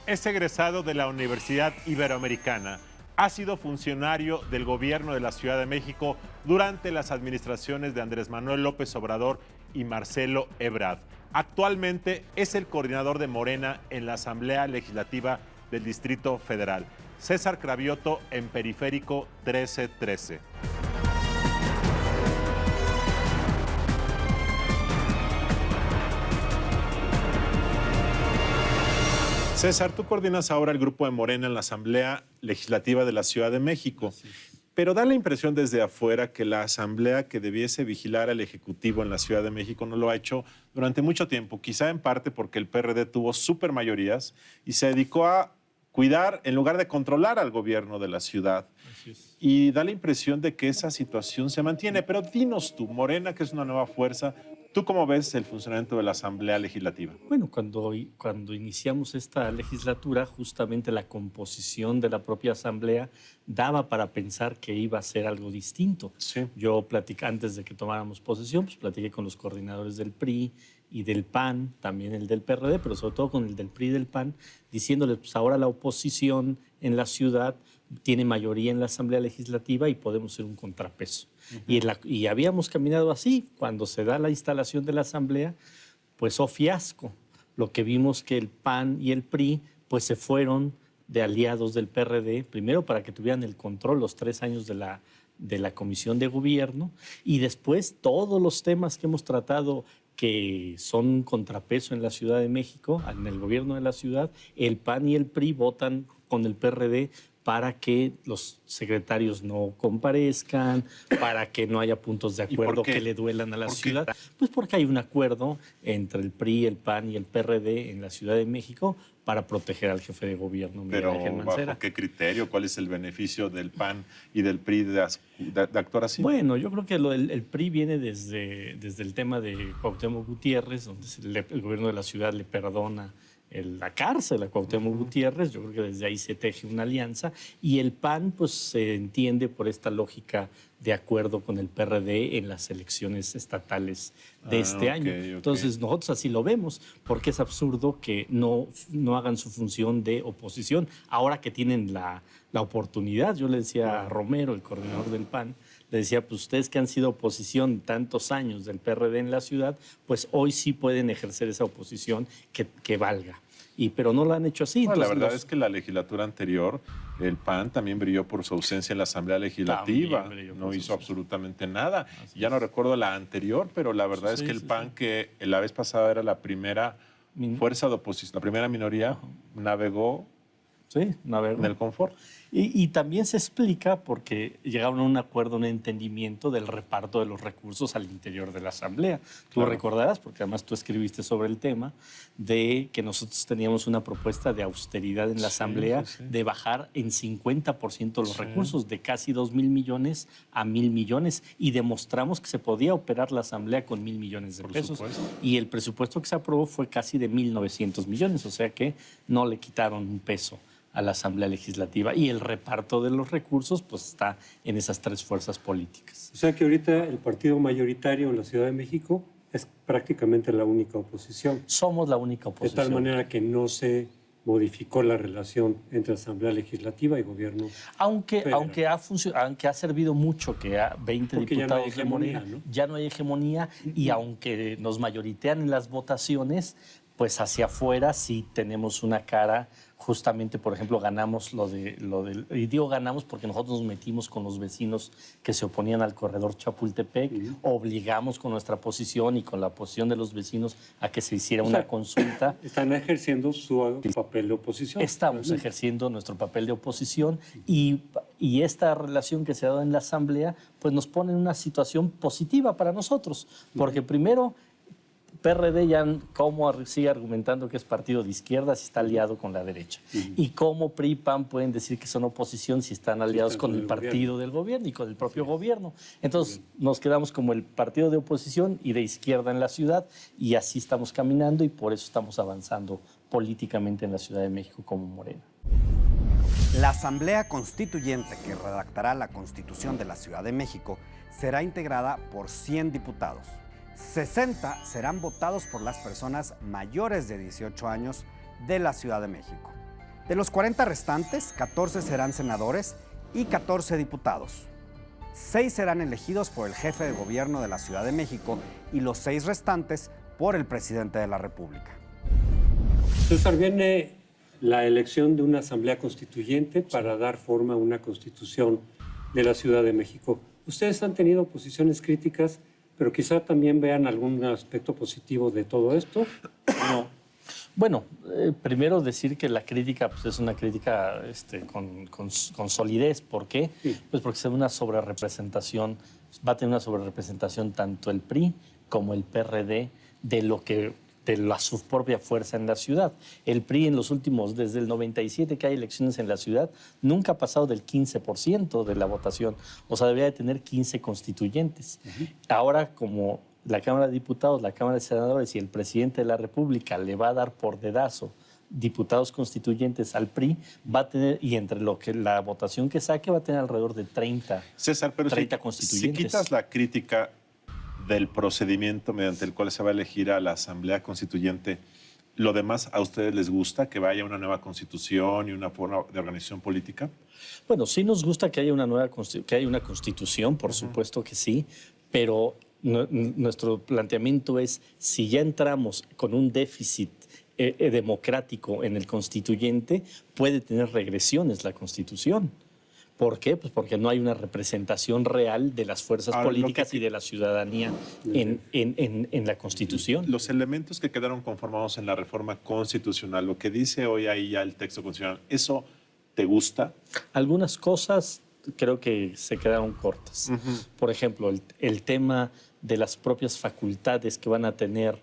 Es egresado de la Universidad Iberoamericana. Ha sido funcionario del gobierno de la Ciudad de México durante las administraciones de Andrés Manuel López Obrador y Marcelo Ebrard. Actualmente es el coordinador de Morena en la Asamblea Legislativa del Distrito Federal. César Cravioto, en Periférico 1313. César, tú coordinas ahora el grupo de Morena en la Asamblea Legislativa de la Ciudad de México, pero da la impresión desde afuera que la Asamblea que debiese vigilar al Ejecutivo en la Ciudad de México no lo ha hecho durante mucho tiempo, quizá en parte porque el PRD tuvo supermayorías y se dedicó a cuidar en lugar de controlar al gobierno de la ciudad. Y da la impresión de que esa situación se mantiene. Pero dinos tú, Morena, que es una nueva fuerza, ¿tú cómo ves el funcionamiento de la Asamblea Legislativa? Bueno, cuando iniciamos esta legislatura, justamente la composición de la propia Asamblea daba para pensar que iba a ser algo distinto. Sí. Yo antes de que tomáramos posesión, pues platiqué con los coordinadores del PRI y del PAN, también el del PRD, pero sobre todo con el del PRI y del PAN, diciéndoles, pues ahora la oposición en la ciudad tiene mayoría en la Asamblea Legislativa y podemos ser un contrapeso. Y habíamos caminado así. Cuando se da la instalación de la Asamblea, pues fiasco. Lo que vimos que el PAN y el PRI pues se fueron de aliados del PRD, primero para que tuvieran el control los 3 años de la Comisión de Gobierno, y después todos los temas que hemos tratado que son un contrapeso en la Ciudad de México, en el gobierno de la ciudad, el PAN y el PRI votan con el PRD para que los secretarios no comparezcan, para que no haya puntos de acuerdo que le duelan a la ciudad. Pues porque hay un acuerdo entre el PRI, el PAN y el PRD en la Ciudad de México para proteger al jefe de gobierno, Miguel Ángel Mancera. Pero ¿bajo qué criterio? ¿Cuál es el beneficio del PAN y del PRI de actuar así? Bueno, yo creo que el PRI viene desde el tema de Cuauhtémoc Gutiérrez, donde el gobierno de la ciudad le perdona la cárcel a Cuauhtémoc Gutiérrez. Yo creo que desde ahí se teje una alianza, y el PAN pues se entiende por esta lógica de acuerdo con el PRD en las elecciones estatales de este año. Entonces nosotros así lo vemos, porque es absurdo que no hagan su función de oposición ahora que tienen la oportunidad. Yo le decía a Romero, el coordinador del PAN, le decía, pues ustedes que han sido oposición tantos años del PRD en la ciudad, pues hoy sí pueden ejercer esa oposición que valga. Pero no lo han hecho así. Bueno, la verdad es que la legislatura anterior, el PAN también brilló por su ausencia en la Asamblea Legislativa. No hizo absolutamente nada. Ya no recuerdo la anterior, pero la verdad es que el PAN, que la vez pasada era la primera fuerza de oposición, la primera minoría, navegó en el confort. Y también se explica porque llegaron a un acuerdo, un entendimiento del reparto de los recursos al interior de la Asamblea. Tú recordarás, porque además tú escribiste sobre el tema, de que nosotros teníamos una propuesta de austeridad en la Asamblea, de bajar en 50% los recursos, de casi 2,000 millones a 1,000 millones, y demostramos que se podía operar la Asamblea con 1,000 millones de pesos. Y el presupuesto que se aprobó fue casi de 1,900 millones, o sea que no le quitaron un peso a la Asamblea Legislativa, y el reparto de los recursos pues está en esas 3 fuerzas políticas. O sea que ahorita el partido mayoritario en la Ciudad de México es prácticamente la única oposición. Somos la única oposición. De tal manera que no se modificó la relación entre Asamblea Legislativa y Gobierno federal. Aunque ha servido mucho que a 20 porque diputados ya no hay hegemonía, ya no hay hegemonía, y aunque nos mayoritean en las votaciones, pues hacia afuera sí tenemos una cara. Justamente, por ejemplo, ganamos y digo ganamos porque nosotros nos metimos con los vecinos que se oponían al corredor Chapultepec, obligamos con nuestra posición y con la posición de los vecinos a que se hiciera una consulta. Están ejerciendo su papel de oposición. Estamos ejerciendo nuestro papel de oposición, y esta relación que se ha dado en la Asamblea pues nos pone en una situación positiva para nosotros, porque primero, PRD ya cómo sigue argumentando que es partido de izquierda si está aliado con la derecha. Y cómo PRI y PAN pueden decir que son oposición si están aliados con el partido del gobierno y con el propio gobierno. Entonces nos quedamos como el partido de oposición y de izquierda en la ciudad, y así estamos caminando, y por eso estamos avanzando políticamente en la Ciudad de México como Morena. La Asamblea Constituyente que redactará la Constitución de la Ciudad de México será integrada por 100 diputados. 60 serán votados por las personas mayores de 18 años de la Ciudad de México. De los 40 restantes, 14 serán senadores y 14 diputados. 6 serán elegidos por el jefe de gobierno de la Ciudad de México y los 6 restantes por el presidente de la República. César, viene la elección de una asamblea constituyente para dar forma a una constitución de la Ciudad de México. Ustedes han tenido posiciones críticas, pero quizá también vean algún aspecto positivo de todo esto. No. Bueno, primero decir que la crítica pues, es una crítica con solidez. ¿Por qué? Sí. Pues porque se ve una sobrerepresentación, va a tener una sobrerepresentación tanto el PRI como el PRD de su propia fuerza en la ciudad. El PRI en los últimos, desde el 97 que hay elecciones en la ciudad, nunca ha pasado del 15% de la votación. O sea, debería de tener 15 constituyentes. Ahora, como la Cámara de Diputados, la Cámara de Senadores y el presidente de la República le va a dar por dedazo diputados constituyentes al PRI, va a tener, y entre lo que la votación que saque, va a tener alrededor de 30, César, pero 30 si constituyentes. quitas la crítica del procedimiento mediante el cual se va a elegir a la Asamblea Constituyente, ¿lo demás a ustedes les gusta? ¿Que vaya una nueva constitución y una forma de organización política? Bueno, sí nos gusta que haya una constitución, por supuesto que sí, pero nuestro planteamiento es, si ya entramos con un déficit democrático en el constituyente, puede tener regresiones la Constitución. ¿Por qué? Pues porque no hay una representación real de las fuerzas políticas y de la ciudadanía en la Constitución. Los elementos que quedaron conformados en la reforma constitucional, lo que dice hoy ahí ya el texto constitucional, ¿eso te gusta? Algunas cosas creo que se quedaron cortas. Por ejemplo, el tema de las propias facultades que van a tener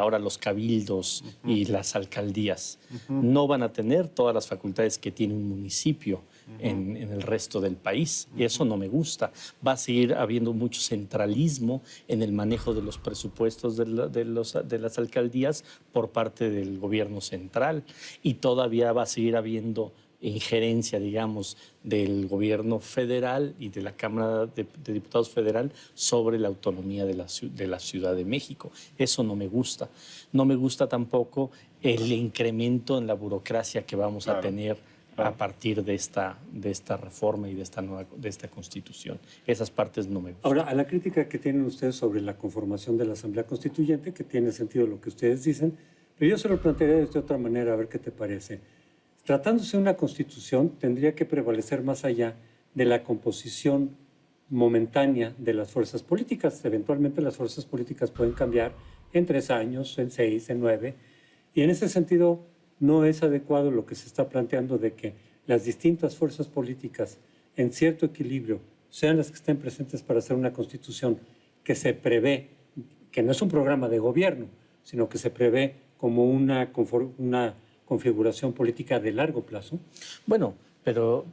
ahora los cabildos y las alcaldías. No van a tener todas las facultades que tiene un municipio en el resto del país. Y eso no me gusta. Va a seguir habiendo mucho centralismo en el manejo de los presupuestos de las alcaldías por parte del gobierno central. Y todavía va a seguir habiendo injerencia, digamos, del gobierno federal y de la Cámara de Diputados federal sobre la autonomía de la Ciudad de México. Eso no me gusta. No me gusta tampoco el incremento en la burocracia que vamos a tener a partir de esta reforma y de esta Constitución. Esas partes no me gustan. Ahora, a la crítica que tienen ustedes sobre la conformación de la Asamblea Constituyente, que tiene sentido lo que ustedes dicen, pero yo se lo plantearía de otra manera, a ver qué te parece. Tratándose de una constitución, tendría que prevalecer más allá de la composición momentánea de las fuerzas políticas. Eventualmente las fuerzas políticas pueden cambiar en 3 años, en 6, en 9. Y en ese sentido no es adecuado lo que se está planteando de que las distintas fuerzas políticas en cierto equilibrio sean las que estén presentes para hacer una constitución que se prevé, que no es un programa de gobierno, sino que se prevé como una configuración política de largo plazo. Bueno, pero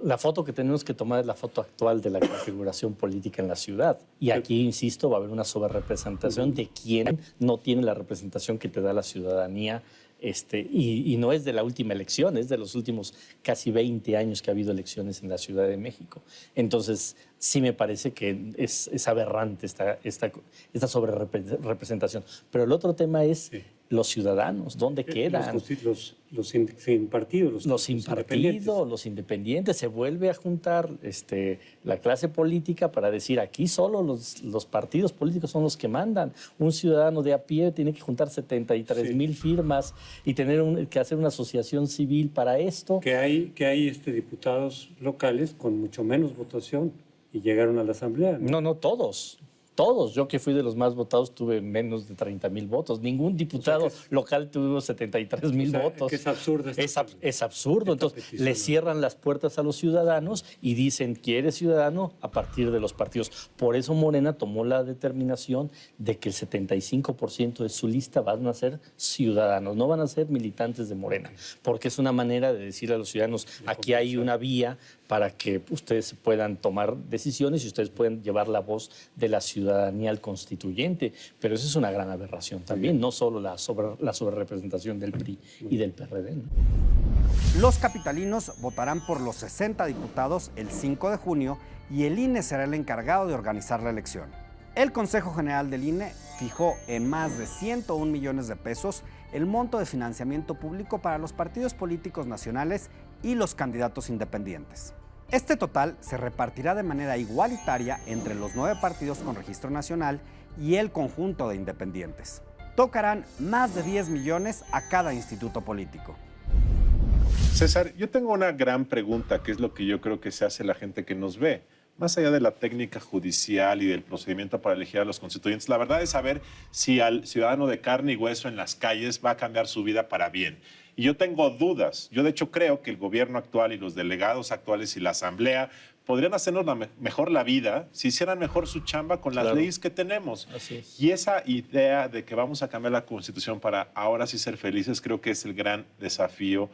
la foto que tenemos que tomar es la foto actual de la configuración política en la ciudad. Y aquí, insisto, va a haber una sobrerepresentación de quien no tiene la representación que te da la ciudadanía. Y no es de la última elección, es de los últimos casi 20 años que ha habido elecciones en la Ciudad de México. Entonces, sí me parece que es aberrante esta sobrerepresentación. Pero el otro tema es los ciudadanos, ¿dónde quedan? Los sin partido, los independientes. Se vuelve a juntar la clase política para decir, aquí solo los partidos políticos son los que mandan. Un ciudadano de a pie tiene que juntar 73,000 firmas y tener que hacer una asociación civil para esto. Que hay diputados locales con mucho menos votación y llegaron a la Asamblea. No, todos. Todos. Yo que fui de los más votados tuve menos de 30,000 votos. Ningún diputado local tuvo 73,000 votos. Que es absurdo. Es absurdo. Entonces, le cierran las puertas a los ciudadanos y dicen, ¿quieres ciudadano? A partir de los partidos. Por eso Morena tomó la determinación de que el 75% de su lista van a ser ciudadanos, no van a ser militantes de Morena. Porque es una manera de decirle a los ciudadanos, aquí hay una vía para que ustedes puedan tomar decisiones y ustedes puedan llevar la voz de la ciudadanía al constituyente. Pero eso es una gran aberración también, no solo la sobrerepresentación del PRI y del PRD, ¿no? Los capitalinos votarán por los 60 diputados el 5 de junio y el INE será el encargado de organizar la elección. El Consejo General del INE fijó en más de 101 millones de pesos el monto de financiamiento público para los partidos políticos nacionales y los candidatos independientes. Este total se repartirá de manera igualitaria entre los 9 partidos con registro nacional y el conjunto de independientes. Tocarán más de 10 millones a cada instituto político. César, yo tengo una gran pregunta, que es lo que yo creo que se hace la gente que nos ve. Más allá de la técnica judicial y del procedimiento para elegir a los constituyentes, la verdad es saber si al ciudadano de carne y hueso en las calles va a cambiar su vida para bien. Y yo tengo dudas. Yo, de hecho, creo que el gobierno actual y los delegados actuales y la asamblea podrían hacernos mejor la vida si hicieran mejor su chamba con las leyes que tenemos. Así es. Y esa idea de que vamos a cambiar la Constitución para ahora sí ser felices, creo que es el gran desafío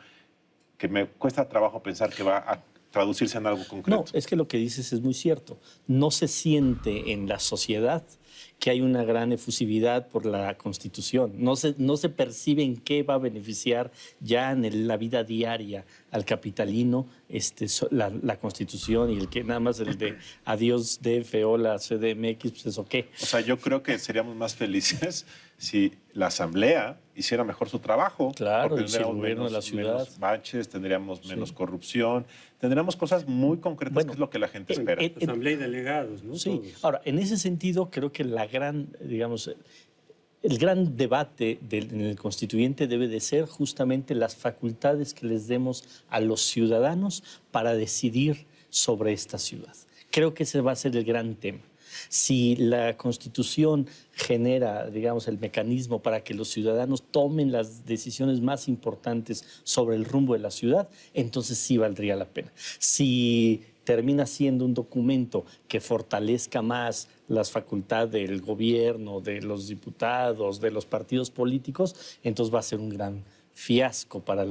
que me cuesta trabajo pensar que va a traducirse en algo concreto. No, es que lo que dices es muy cierto. No se siente en la sociedad que hay una gran efusividad por la Constitución. No se percibe en qué va a beneficiar ya en la vida diaria al capitalino la Constitución, y el que nada más el de adiós DF, hola CDMX, pues eso qué. O sea, yo creo que seríamos más felices si la asamblea hiciera mejor su trabajo. Claro, porque y si el gobierno de la ciudad. Menos baches, tendríamos menos corrupción, tendríamos cosas muy concretas, Bueno, que es lo que la gente espera. Asamblea y delegados, ¿no? Sí, Todos. ahora, en ese sentido, creo que el gran debate en el constituyente debe de ser justamente las facultades que les demos a los ciudadanos para decidir sobre esta ciudad. Creo que ese va a ser el gran tema. Si la Constitución genera, digamos, el mecanismo para que los ciudadanos tomen las decisiones más importantes sobre el rumbo de la ciudad, entonces sí valdría la pena. Si termina siendo un documento que fortalezca más las facultades del gobierno, de los diputados, de los partidos políticos, entonces va a ser un gran fiasco para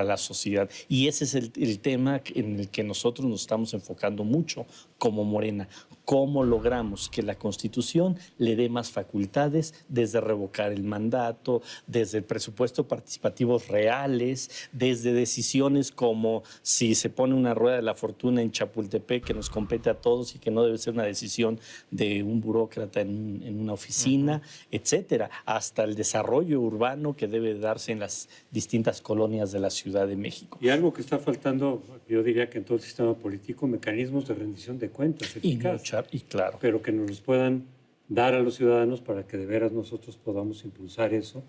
la sociedad. Y ese es el tema en el que nosotros nos estamos enfocando mucho como Morena. ¿Cómo logramos que la Constitución le dé más facultades desde revocar el mandato, desde el presupuesto participativos reales, desde decisiones como si se pone una rueda de la fortuna en Chapultepec que nos compete a todos y que no debe ser una decisión de un burócrata en una oficina, etcétera, hasta el desarrollo urbano que debe darse en las distintas colonias de la Ciudad de México. Y algo que está faltando, yo diría que en todo el sistema político, mecanismos de rendición de cuentas eficaz, Y claro. pero que nos los puedan dar a los ciudadanos para que de veras nosotros podamos impulsar eso,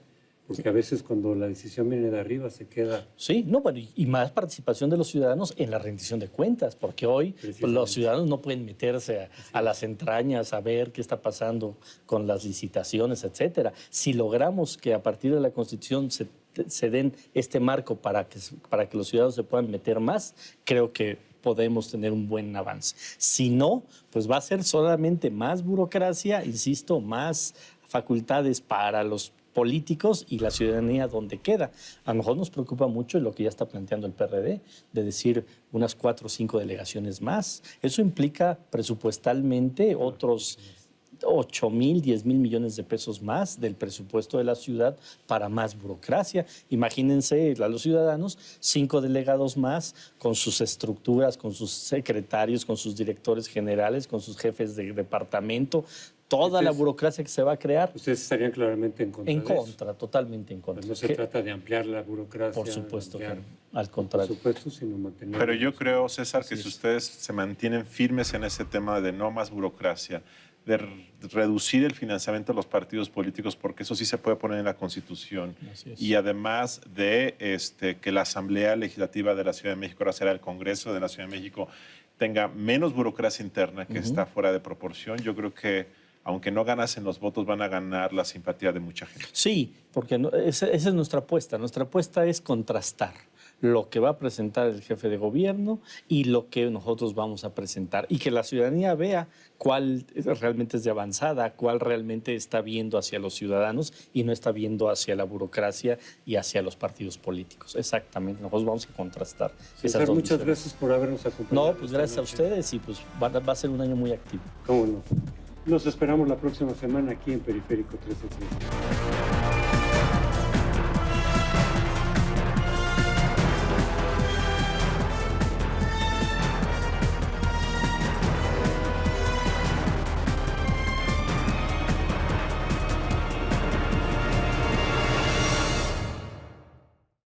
porque a veces cuando la decisión viene de arriba se queda... Sí, no, bueno, y más participación de los ciudadanos en la rendición de cuentas, porque hoy pues, los ciudadanos no pueden meterse a las entrañas a ver qué está pasando con las licitaciones, etcétera. Si logramos que a partir de la Constitución se den este marco para que los ciudadanos se puedan meter más, creo que podemos tener un buen avance. Si no, pues va a ser solamente más burocracia, insisto, más facultades para los políticos y la ciudadanía donde queda. A lo mejor nos preocupa mucho lo que ya está planteando el PRD, de decir unas 4 o 5 delegaciones más. Eso implica presupuestalmente otros 8,000, 10,000 millones de pesos más del presupuesto de la ciudad para más burocracia. Imagínense a los ciudadanos 5 delegados más con sus estructuras, con sus secretarios, con sus directores generales, con sus jefes de departamento, toda la burocracia que se va a crear. Ustedes estarían claramente en contra En de eso. contra, totalmente en contra. Pues no se trata de ampliar la burocracia. Por supuesto que ampliar, no, al contrario. Por supuesto, sino mantener... Pero yo creo, César, que Así si es. ustedes se mantienen firmes en ese tema de no más burocracia, de reducir el financiamiento de los partidos políticos, porque eso sí se puede poner en la Constitución, Así es. y además de que la Asamblea Legislativa de la Ciudad de México, ahora será el Congreso de la Ciudad de México, tenga menos burocracia interna, que está fuera de proporción, yo creo que aunque no ganasen los votos, van a ganar la simpatía de mucha gente. Sí, porque esa es nuestra apuesta. Nuestra apuesta es contrastar lo que va a presentar el jefe de gobierno y lo que nosotros vamos a presentar. Y que la ciudadanía vea cuál realmente es de avanzada, cuál realmente está viendo hacia los ciudadanos y no está viendo hacia la burocracia y hacia los partidos políticos. Exactamente, nosotros vamos a contrastar esas dos muchas visiones. gracias por habernos acompañado. No, pues esta gracias a noche. ustedes y pues va a ser un año muy activo. ¿Cómo no? Los esperamos la próxima semana aquí en Periférico 1330.